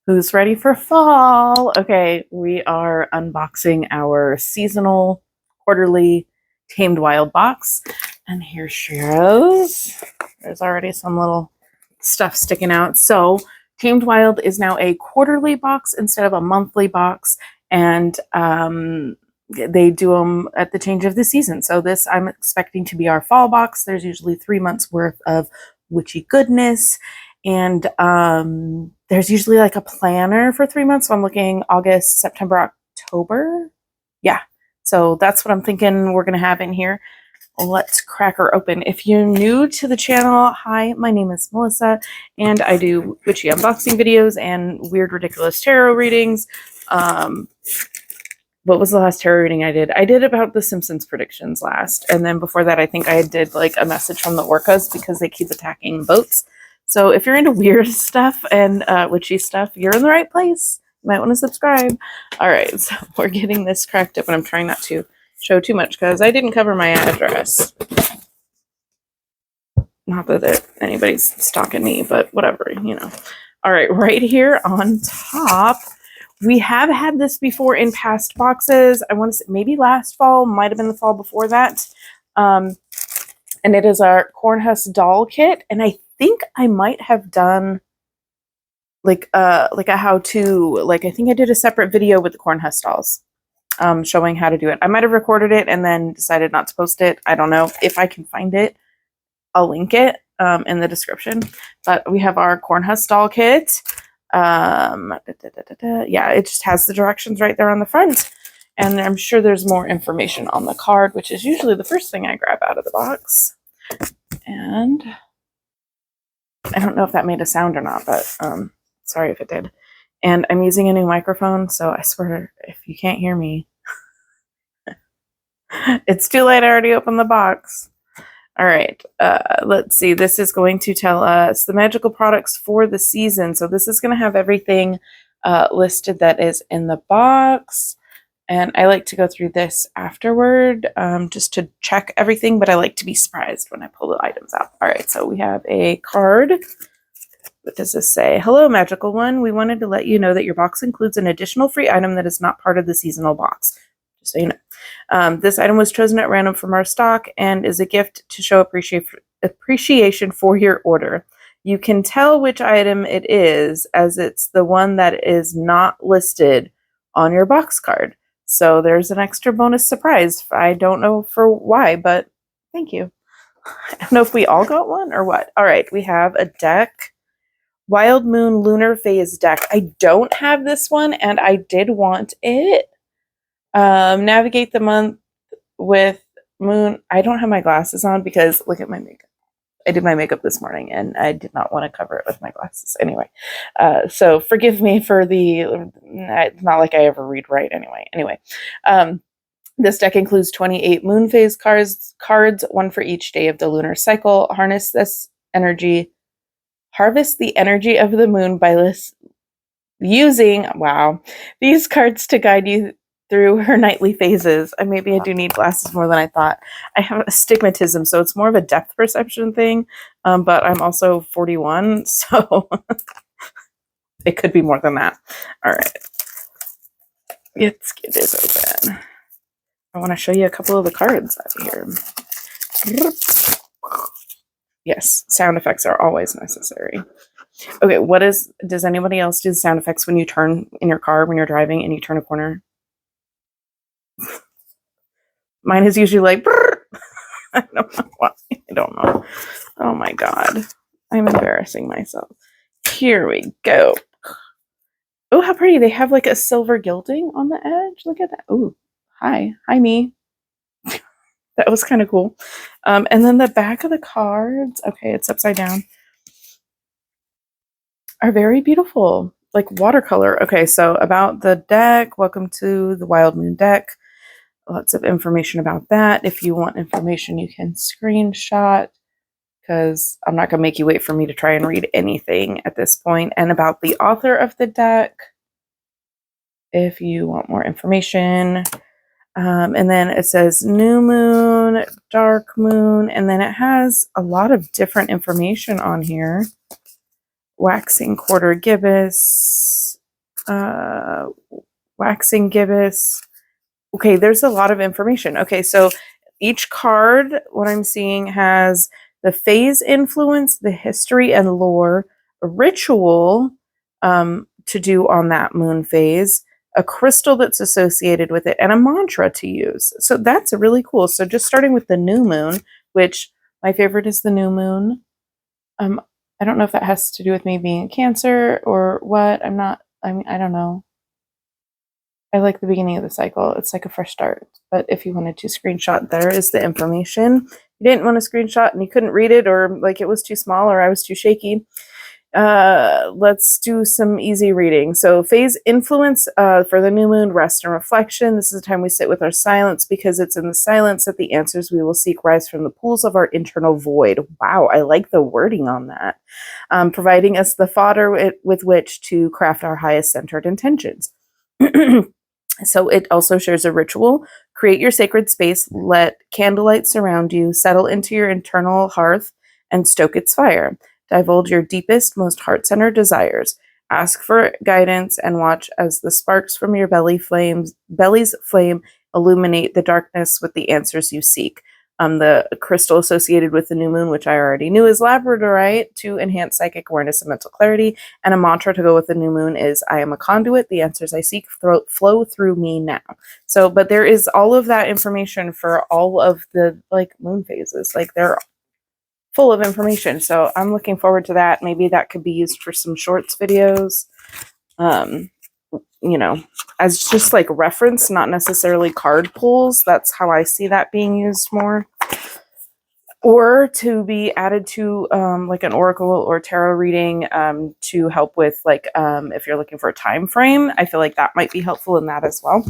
Who's ready for fall? Okay, we are unboxing our seasonal quarterly Tamed Wild box. And here she is. There's already some little stuff sticking out. So Tamed Wild is now a quarterly box instead of a monthly box. And they do them at the change of the season. So this I'm expecting to be our fall box. There's usually 3 months worth of witchy goodness. And there's usually like a planner for 3 months. So I'm looking August, September, October. Yeah. So that's what I'm thinking we're going to have in here. Let's crack her open. If you're new to the channel, hi, my name is Melissa, and I do witchy unboxing videos and weird, ridiculous tarot readings. What was the last tarot reading I did? I did about the Simpsons predictions last. And then before that, I think I did like a message from the orcas because they keep attacking boats. So if you're into weird stuff and witchy stuff, you're in the right place. You might want to subscribe. All right, so we're getting this cracked up, and I'm trying not to show too much because I didn't cover my address. Not that anybody's stalking me, but whatever, you know. All right, right here on top, we have had this before in past boxes. I want to say maybe last fall, might have been the fall before that. And it is our Cornhusk doll kit, and I think I might have done like a how-to, like I think I did a separate video with the Cornhusk dolls, showing how to do it. I might have recorded it and then decided not to post it. I don't know. If I can find it, I'll link it in the description. But we have our Cornhusk doll kit. Yeah, it just has the directions right there on the front. And I'm sure there's more information on the card, which is usually the first thing I grab out of the box. And I don't know if that made a sound or not, but sorry if it did. And I'm using a new microphone, so I swear if you can't hear me, it's too late. I already opened the box. All right, let's see. This is going to tell us the magical products for the season. So this is going to have everything listed that is in the box. And I like to go through this afterward just to check everything, but I like to be surprised when I pull the items out. All right, so we have a card. What does this say? Hello, magical one. We wanted to let you know that your box includes an additional free item that is not part of the seasonal box. Just so you know. This item was chosen at random from our stock and is a gift to show appreciation for your order. You can tell which item it is as it's the one that is not listed on your box card. So there's an extra bonus surprise. I don't know for why, but thank you. I don't know if we all got one or what. All right, we have a deck. Wild Moon Lunar Phase deck. I don't have this one, and I did want it. Navigate the month with moon. I don't have my glasses on because look at my makeup. I did my makeup this morning and I did not want to cover it with my glasses anyway. So forgive me for it's not like I ever read right anyway. This deck includes 28 moon phase cards, one for each day of the lunar cycle. Harvest the energy of the moon by using these cards to guide you through her nightly phases. Maybe I do need glasses more than I thought. I have astigmatism, so it's more of a depth perception thing, but I'm also 41, so it could be more than that. All right. Let's get this open. I want to show you a couple of the cards out here. Yes, sound effects are always necessary. Okay, does anybody else do the sound effects when you turn in your car when you're driving and you turn a corner? Mine is usually like, I don't know why. I don't know. Oh my God. I'm embarrassing myself. Here we go. Oh, how pretty. They have like a silver gilding on the edge. Look at that. Oh, hi. Hi, me. That was kind of cool. And then the back of the cards, okay, it's upside down, are very beautiful. Like watercolor. Okay, so about the deck. Welcome to the Wild Moon deck. Lots of information about that. If you want information, you can screenshot because I'm not going to make you wait for me to try and read anything at this point. And about the author of the deck, if you want more information. And then it says new moon, dark moon, and then it has a lot of different information on here. Waxing quarter gibbous, waxing gibbous. Okay, there's a lot of information. Okay, so each card, what I'm seeing, has the phase influence, the history and lore, a ritual to do on that moon phase, a crystal that's associated with it, and a mantra to use. So that's really cool. So just starting with the new moon, which my favorite is the new moon. I don't know if that has to do with me being a Cancer or what. I mean, I don't know. I like the beginning of the cycle. It's like a fresh start. But if you wanted to screenshot, there is the information. You didn't want to screenshot and you couldn't read it, or like it was too small or I was too shaky. Let's do some easy reading. So phase influence for the new moon, rest and reflection. This is the time we sit with our silence, because it's in the silence that the answers we will seek rise from the pools of our internal void. Wow, I like the wording on that. Providing us the fodder with which to craft our highest centered intentions. So it also shares a ritual. Create your sacred space, let candlelight surround you, settle into your internal hearth, and stoke its fire. Divulge your deepest, most heart-centered desires. Ask for guidance and watch as the sparks from your belly's flame illuminate the darkness with the answers you seek. The crystal associated with the new moon, which I already knew, is labradorite to enhance psychic awareness and mental clarity. And a mantra to go with the new moon is, I am a conduit. The answers I seek flow through me now. So, but there is all of that information for all of the moon phases. Like they're full of information. So I'm looking forward to that. Maybe that could be used for some shorts videos. As just like reference, not necessarily card pulls. That's how I see that being used more. Or to be added to like an oracle or tarot reading to help with if you're looking for a time frame. I feel like that might be helpful in that as well.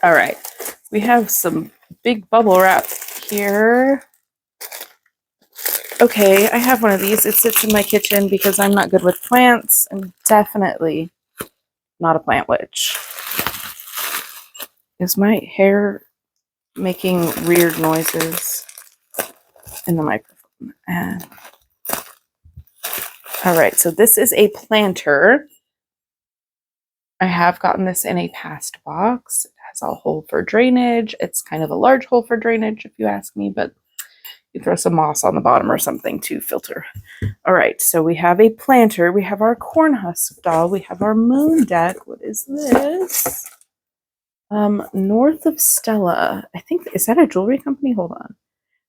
All right. We have some big bubble wrap here. Okay, I have one of these. It sits in my kitchen because I'm not good with plants. I'm definitely not a plant witch. Is my hair making weird noises in the microphone? All right, so this is a planter. I have gotten this in a past box. It has a hole for drainage. It's kind of a large hole for drainage, if you ask me, but you throw some moss on the bottom or something to filter. All right, so we have a planter. We have our corn husk doll. We have our moon deck. What is this? North of Stella. I think, is that a jewelry company? Hold on.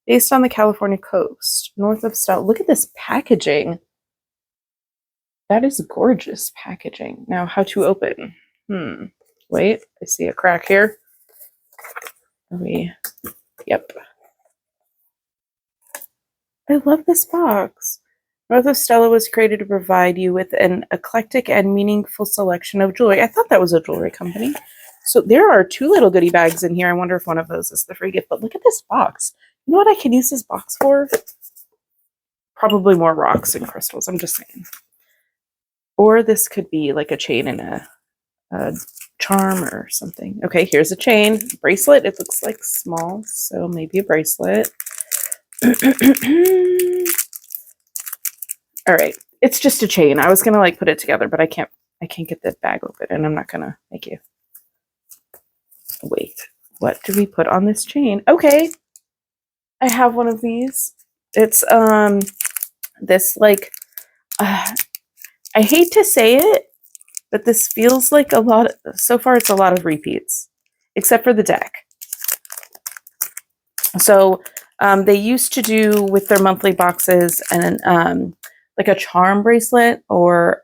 Based on the California coast. North of Stella. Look at this packaging. That is gorgeous packaging. Now, how to open? Wait, I see a crack here. Yep. I love this box. North of Stella was created to provide you with an eclectic and meaningful selection of jewelry. I thought that was a jewelry company. So there are 2 little goodie bags in here. I wonder if one of those is the free gift. But look at this box. You know what I can use this box for? Probably more rocks and crystals. I'm just saying. Or this could be like a chain and a charm or something. Okay, here's a chain. Bracelet. It looks like small, so maybe a bracelet. All right, it's just a chain. I was gonna put it together, but I can't get the bag open, and I'm not gonna make you wait. What do we put on this chain? Okay, I have one of these. It's this I hate to say it, but this feels like a lot. So far, it's a lot of repeats, except for the deck. So they used to do with their monthly boxes and like a charm bracelet, or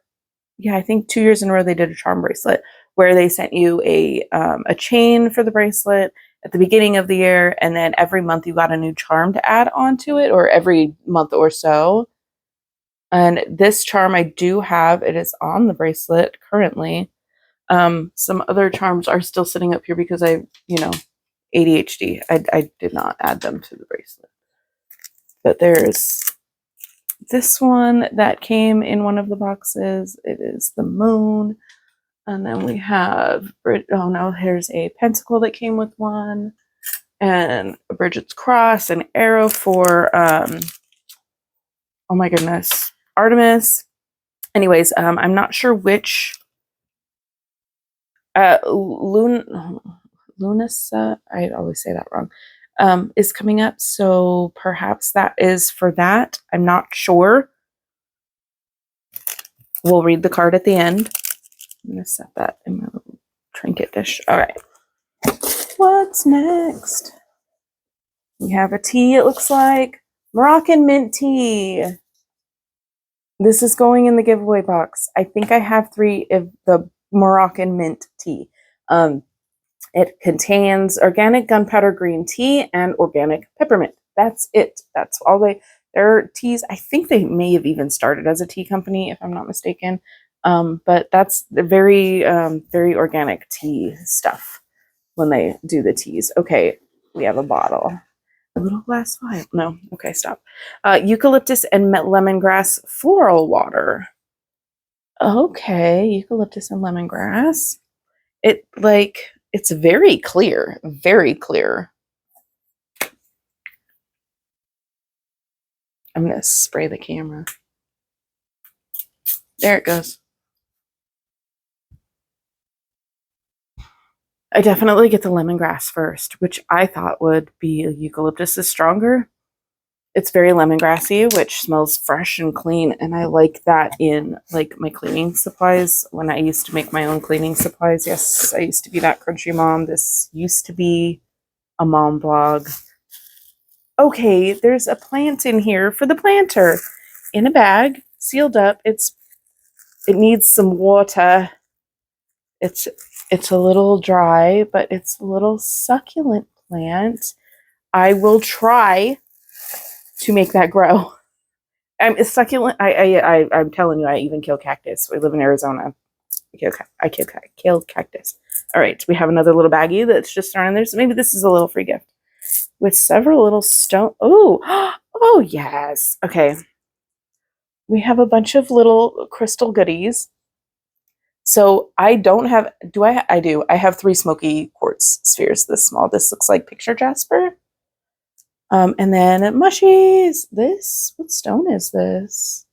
I think 2 years in a row they did a charm bracelet where they sent you a chain for the bracelet at the beginning of the year, and then every month you got a new charm to add onto it, or every month or so. And this charm I do have. It is on the bracelet currently. Some other charms are still sitting up here because I, ADHD. I did not add them to the bracelet. But there's this one that came in one of the boxes. It is the moon. And then we have, here's a pentacle that came with one. And a Bridget's cross, an arrow for, oh my goodness, Artemis. Anyways, I'm not sure which Lunasa, I always say that wrong, is coming up. So perhaps that is for that. I'm not sure. We'll read the card at the end. I'm going to set that in my little trinket dish. All right. What's next? We have a tea, it looks like. Moroccan mint tea. This is going in the giveaway box. I think I have 3 of the Moroccan mint tea. It contains organic gunpowder green tea and organic peppermint. That's it. That's all their teas. I think they may have even started as a tea company, if I'm not mistaken. But that's the very, very organic tea stuff when they do the teas. Okay, we have a bottle. A little glass vial. No, okay, stop. Eucalyptus and lemongrass floral water. Okay, eucalyptus and lemongrass. It's very clear, very clear. I'm going to spray the camera. There it goes. I definitely get the lemongrass first, which I thought would be eucalyptus is stronger. It's very lemongrassy, which smells fresh and clean, and I like that in like my cleaning supplies. When I used to make my own cleaning supplies, yes, I used to be that country mom. This used to be a mom blog. Okay, there's a plant in here for the planter in a bag, sealed up. It needs some water. It's a little dry, but it's a little succulent plant. I will try to make that grow. It's succulent. I'm telling you, I even kill cactus. We live in Arizona. I kill cactus. All right, we have another little baggie that's just thrown in there. So maybe this is a little free gift with several little stone. Oh, oh yes. Okay. We have a bunch of little crystal goodies. So I don't have, I do. I have 3 smoky quartz spheres this small. This looks like picture jasper. And then mushies. What stone is this?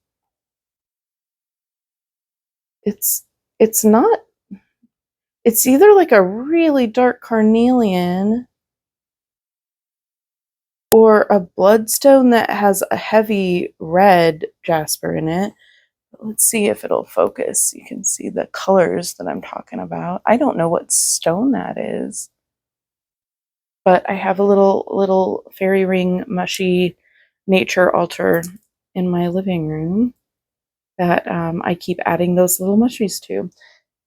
It's not, it's either like a really dark carnelian or a bloodstone that has a heavy red jasper in it. Let's see if it'll focus. You can see the colors that I'm talking about. I don't know what stone that is, but I have a little fairy ring mushy nature altar in my living room that I keep adding those little mushies to.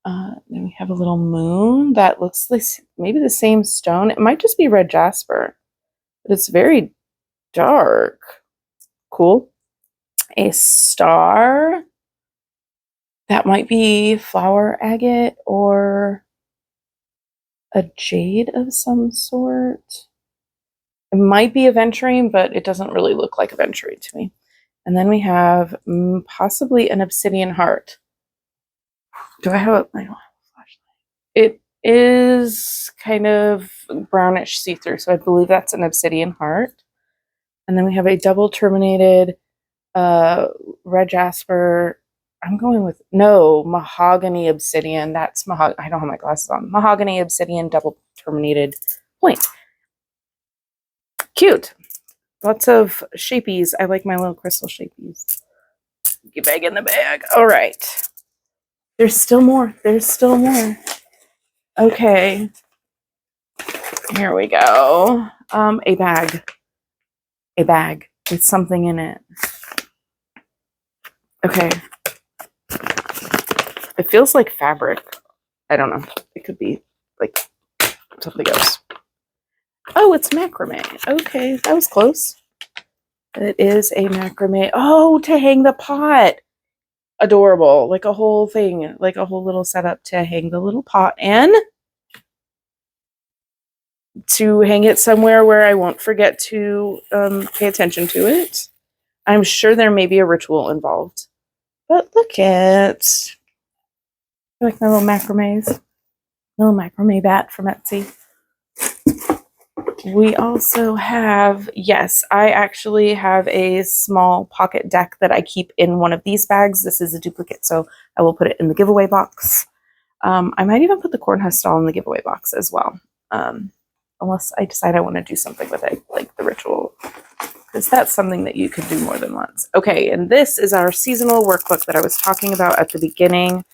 Then we have a little moon that looks like maybe the same stone. It might just be red jasper, but it's very dark. Cool. A star. That might be flower agate or a jade of some sort. It might be aventurine, but it doesn't really look like aventurine to me. And then we have possibly an obsidian heart. Do I have I don't have a flashlight. It is kind of brownish see-through, so I believe that's an obsidian heart. And then we have a double terminated red jasper. I'm going with, no, mahogany obsidian. That's mahogany. I don't have my glasses on. Mahogany obsidian double terminated point. Cute. Lots of shapies. I like my little crystal shapies. Get back in the bag. All right. There's still more. There's still more. Okay. Here we go. A bag. A bag with something in it. Okay. It feels like fabric. I don't know. It could be like something else. Oh, it's macrame. Okay, that was close. It is a macrame. Oh, to hang the pot. Adorable. Like a whole thing. Like a whole little setup to hang the little pot in. To hang it somewhere where I won't forget to pay attention to it. I'm sure there may be a ritual involved. But look at... I like my little macrames. Little macrame bat from Etsy. We also have, yes, I actually have a small pocket deck that I keep in one of these bags. This is a duplicate, so I will put it in the giveaway box. I might even put the corn husk doll in the giveaway box as well. Unless I decide I want to do something with it, like the ritual, because that's something that you could do more than once. Okay, and this is our seasonal workbook that I was talking about at the beginning.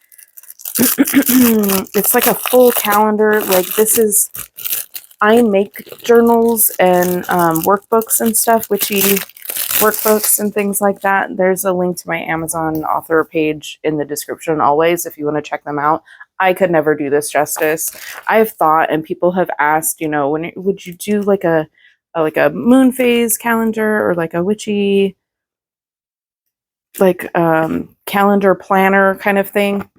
It's like a full calendar. Like this is, I make journals and workbooks and stuff, witchy workbooks and things like that. There's a link to my Amazon author page in the description always if you want to check them out. I could never do this justice. I've thought, and people have asked, when would you do like a moon phase calendar or like a witchy like calendar planner kind of thing?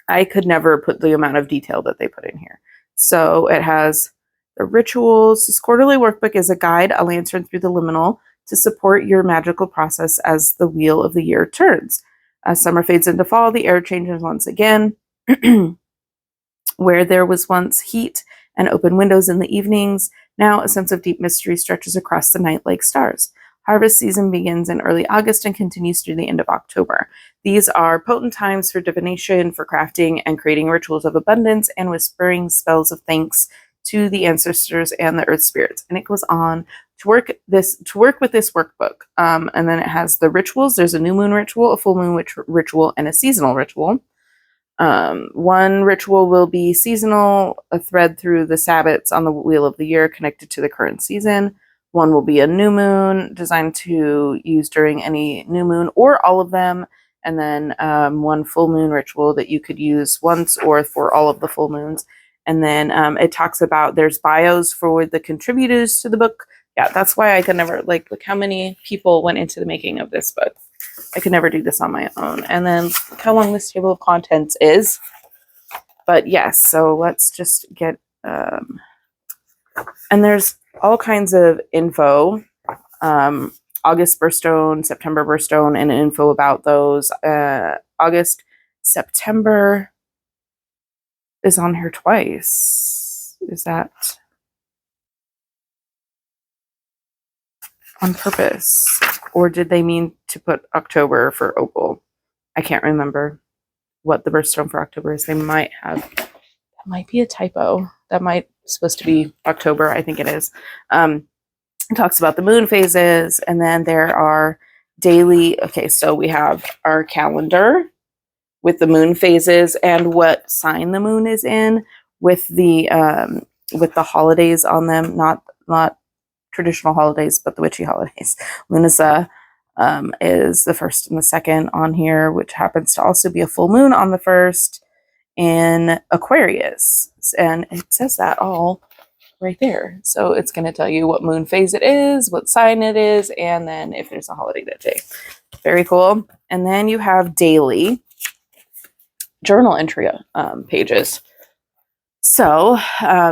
I could never put the amount of detail that they put in here. So it has the rituals. This quarterly workbook is a guide, a lantern through the liminal to support your magical process as the wheel of the year turns. As summer fades into fall, the air changes once again. Where there was once heat and open windows in the evenings, now a sense of deep mystery stretches across the night like stars. Harvest season begins in early August and continues through the end of October. These are potent times for divination, for crafting, and creating rituals of abundance and whispering spells of thanks to the ancestors and the earth spirits. And it goes on to work with this workbook. And then it has the rituals. There's a new moon ritual, a full moon ritual, and a seasonal ritual. One ritual will be seasonal, a thread through the Sabbats on the wheel of the year connected to the current season. One will be a new moon designed to use during any new moon or all of them. And then one full moon ritual that you could use once or for all of the full moons. And then it talks about there's bios for the contributors to the book. Yeah, that's why I could never, look how many people went into the making of this book. I could never do this on my own. And then look how long this table of contents is. But yes, so let's just get, and there's all kinds of info, August birthstone, September birthstone, and info about those. August, September is on here twice. Is that on purpose? Or did they mean to put October for Opal? I can't remember what the birthstone for October is. They might have, that might be a typo. That might supposed to be October. I think it is. It talks about the moon phases, and then there are daily. Okay, so we have our calendar with the moon phases and what sign the moon is in, with the holidays on them, not traditional holidays, but the witchy holidays. Lunasa is the first and the second on here, which happens to also be a full moon on the first in Aquarius. And it says that all right there. So it's going to tell you what moon phase it is, what sign it is, and then if there's a holiday that day. Very cool. And then you have daily journal entry pages. So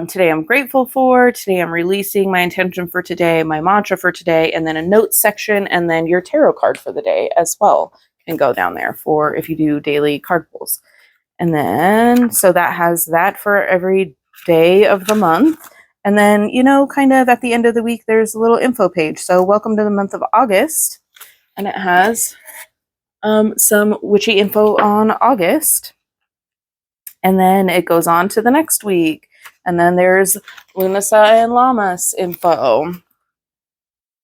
today I'm grateful for, today I'm releasing my intention for today, my mantra for today, and then a notes section, and then your tarot card for the day as well can go down there for if you do daily card pulls. And then, so that has that for every day of the month. And then, kind of at the end of the week, there's a little info page. So welcome to the month of August. And it has some witchy info on August. And then it goes on to the next week. And then there's Lunasa and Lammas info.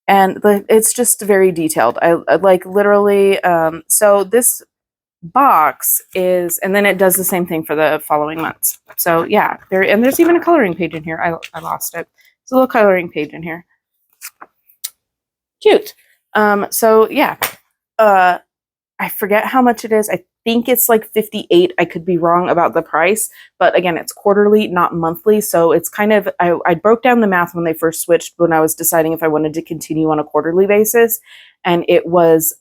And it's just very detailed. I like literally, so this box is, and then it does the same thing for the following months. So yeah, there's even a coloring page in here. I lost it. It's a little coloring page in here. Cute. So yeah, I forget how much it is. I think it's like $58. I could be wrong about the price, but again, it's quarterly, not monthly. So it's kind of, I broke down the math when they first switched, when I was deciding if I wanted to continue on a quarterly basis. And it was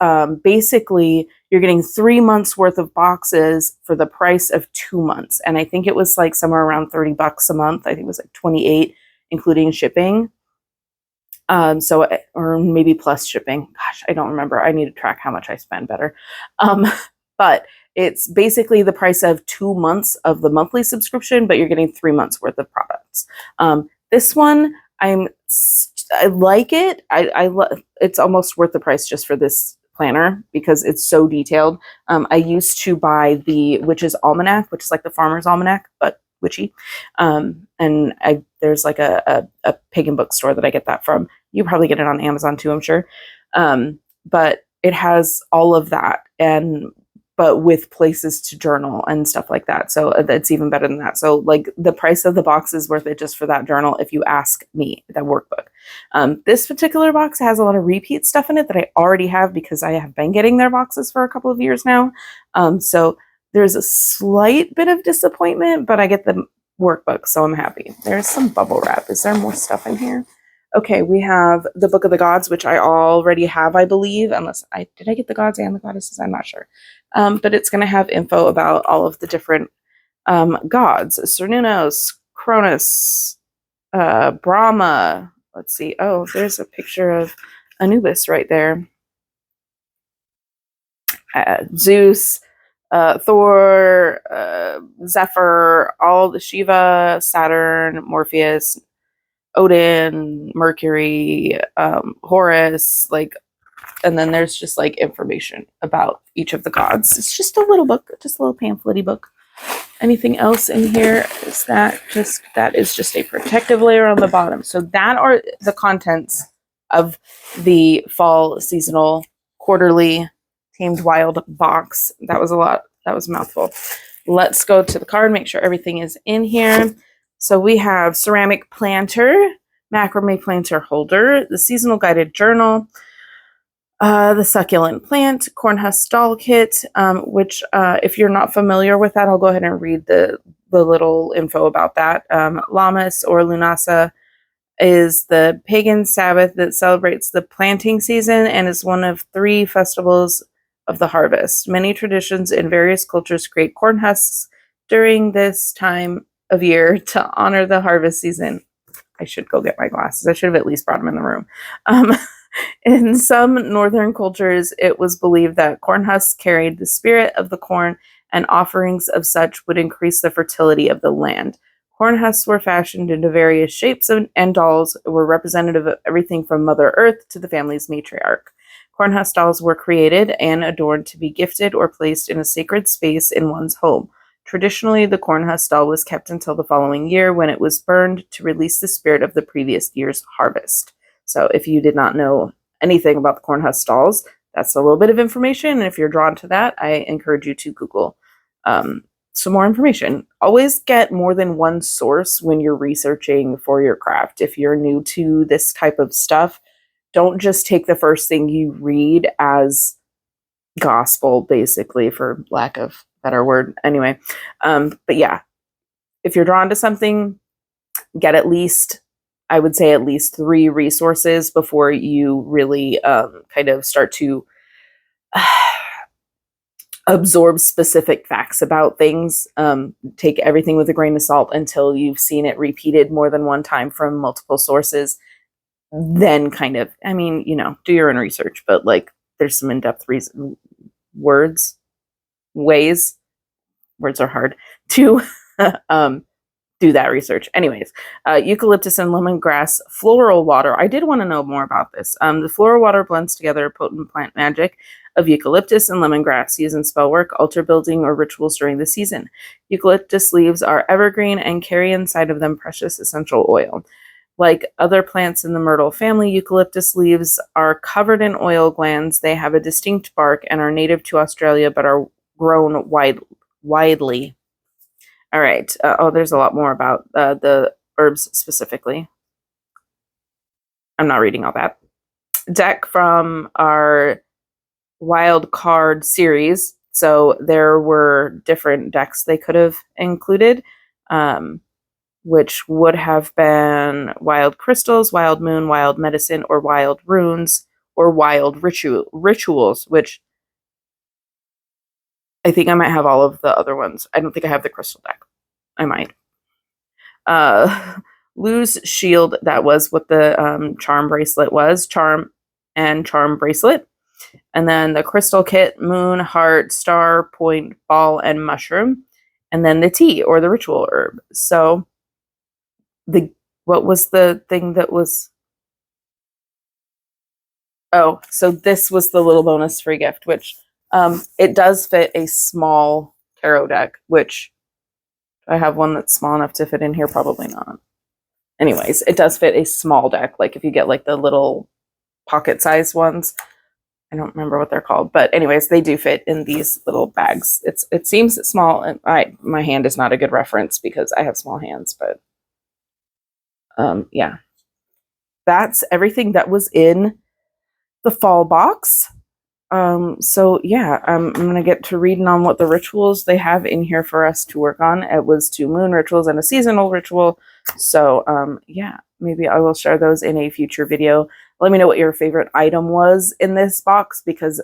basically, you're getting 3 months worth of boxes for the price of 2 months. And I think it was like somewhere around $30 a month. I think it was like 28, including shipping. Or maybe plus shipping. Gosh, I don't remember. I need to track how much I spend better. But it's basically the price of 2 months of the monthly subscription, but you're getting 3 months worth of products. This one, I like it. It's almost worth the price just for this planner because it's so detailed. I used to buy the Witch's Almanac, which is like the Farmer's Almanac, but witchy. And there's like a pagan bookstore that I get that from. You probably get it on Amazon too, I'm sure. But it has all of that, but with places to journal and stuff like that. So it's even better than that. So like the price of the box is worth it just for that journal if you ask me, that workbook. This particular box has a lot of repeat stuff in it that I already have because I have been getting their boxes for a couple of years now. So there's a slight bit of disappointment, but I get the workbook, so I'm happy. There's some bubble wrap. Is there more stuff in here? Okay, we have the Book of the Gods, which I already have, I believe, did I get the gods and the goddesses? I'm not sure. But it's going to have info about all of the different gods. Cernunnos, Cronus, Brahma. Let's see. Oh, there's a picture of Anubis right there. Zeus, Thor, Zephyr, all the Shiva, Saturn, Morpheus, Odin, Mercury, Horus, and then there's just like information about each of the gods. It's just a little book, just a little pamphlet-y book. Anything else in here? That is just a protective layer on the bottom. So that are the contents of the fall seasonal quarterly Tamed Wild box. That was a lot. That was a mouthful. Let's go to the card, make sure everything is in here. So we have ceramic planter, macrame planter holder, the seasonal guided journal, the succulent plant, corn husk doll kit, which if you're not familiar with that, I'll go ahead and read the little info about that. Lammas or Lunasa is the pagan Sabbath that celebrates the planting season and is one of 3 festivals of the harvest. Many traditions in various cultures create corn husks during this time of year to honor the harvest season. I should go get my glasses. I should have at least brought them in the room. In some northern cultures, it was believed that corn husks carried the spirit of the corn, and offerings of such would increase the fertility of the land. Corn husks were fashioned into various shapes, and dolls were representative of everything from Mother Earth to the family's matriarch. Corn husk dolls were created and adorned to be gifted or placed in a sacred space in one's home. Traditionally, the corn husk doll was kept until the following year when it was burned to release the spirit of the previous year's harvest. So if you did not know anything about the corn husk dolls, that's a little bit of information. And if you're drawn to that, I encourage you to Google some more information. Always get more than one source when you're researching for your craft. If you're new to this type of stuff, don't just take the first thing you read as gospel, basically, for lack of a better word. Anyway, but yeah, if you're drawn to something, get I would say at least 3 resources before you really kind of start to absorb specific facts about things. Take everything with a grain of salt until you've seen it repeated more than one time from multiple sources. Then kind of, do your own research, but there's some in-depth words are hard to do that research. Anyways, eucalyptus and lemongrass floral water. I did want to know more about this. The floral water blends together potent plant magic of eucalyptus and lemongrass used in spell work, altar building, or rituals during the season. Eucalyptus leaves are evergreen and carry inside of them precious essential oil. Like other plants in the myrtle family, eucalyptus leaves are covered in oil glands. They have a distinct bark and are native to Australia, but are grown widely. All right. There's a lot more about the herbs specifically. I'm not reading all that. Deck from our wild card series. So there were different decks they could have included, which would have been wild crystals, wild moon, wild medicine, or wild runes, or wild rituals, which I think I might have all of the other ones. I don't think I have the crystal deck. I might. Lou's shield, that was what the charm bracelet was. Charm bracelet. And then the crystal kit, moon, heart, star, point, ball, and mushroom. And then the tea, or the ritual herb. So what was the thing that was... Oh, so this was the little bonus free gift, which it does fit a small tarot deck, which I have one that's small enough to fit in here. Probably not. Anyways, it does fit a small deck. Like if you get like the little pocket size ones, I don't remember what they're called, but anyways, they do fit in these little bags. It seems small, and my hand is not a good reference because I have small hands, but yeah, that's everything that was in the fall box. So yeah, I'm gonna get to reading on what the rituals they have in here for us to work on. It was 2 moon rituals and a seasonal ritual. So yeah, maybe I will share those in a future video. Let me know what your favorite item was in this box, because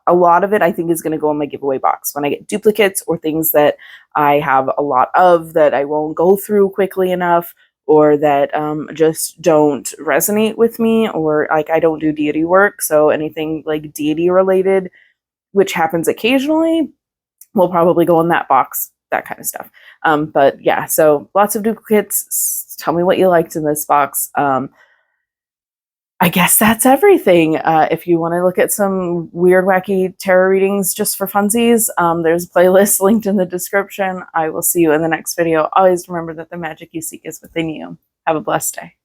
a lot of it I think is going to go in my giveaway box when I get duplicates or things that I have a lot of that I won't go through quickly enough, or that just don't resonate with me, or like I don't do deity work. So anything like deity related, which happens occasionally, will probably go in that box, that kind of stuff. But yeah, so lots of duplicates. Tell me what you liked in this box. I guess that's everything. If you want to look at some weird, wacky tarot readings just for funsies, there's a playlist linked in the description. I will see you in the next video. Always remember that the magic you seek is within you. Have a blessed day.